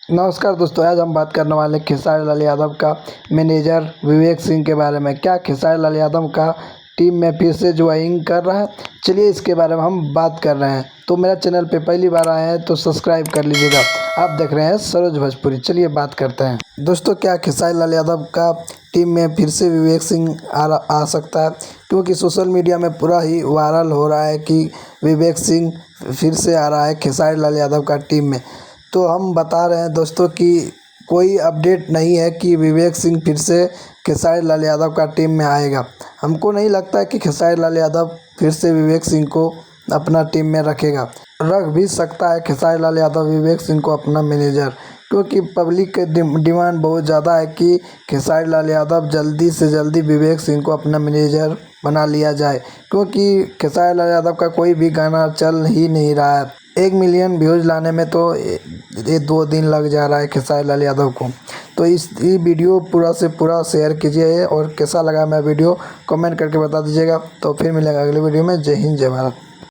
नमस्कार दोस्तों, आज हम बात करने वाले खेसारी लाल यादव का मैनेजर विवेक सिंह के बारे में। क्या खेसारी लाल यादव का टीम में फिर से ज्वाइन कर रहा है? चलिए इसके बारे में हम बात कर रहे हैं। तो मेरा चैनल पे पहली बार आए हैं तो सब्सक्राइब कर लीजिएगा। आप देख रहे हैं सरोज भोजपुरी। चलिए बात करते हैं। दोस्तों, क्या खेसारी लाल यादव का टीम में फिर से विवेक सिंह आ सकता है? क्योंकि सोशल मीडिया में पूरा ही वायरल हो रहा है कि विवेक सिंह फिर से आ रहा है खेसारी लाल यादव का टीम में। तो हम बता रहे हैं दोस्तों कि कोई अपडेट नहीं है कि विवेक सिंह फिर से खेसारी लाल यादव का टीम में आएगा। हमको नहीं लगता है कि खेसारी लाल यादव फिर से विवेक सिंह को अपना टीम में रखेगा। रख भी सकता है खेसारी लाल यादव विवेक सिंह को अपना मैनेजर, क्योंकि पब्लिक की डिमांड बहुत ज़्यादा है कि खेसारी लाल यादव जल्दी से जल्दी विवेक सिंह को अपना मैनेजर बना लिया जाए। क्योंकि खेसारी लाल यादव का कोई भी गाना चल ही नहीं रहा है। 1 मिलियन व्यूज़ लाने में तो ये 2 दिन लग जा रहा है खेसारी लाल यादव को। तो ये वीडियो पूरा से पूरा शेयर कीजिए और कैसा लगा मेरा वीडियो कमेंट करके बता दीजिएगा। तो फिर मिलेगा अगले वीडियो में। जय हिंद, जय भारत।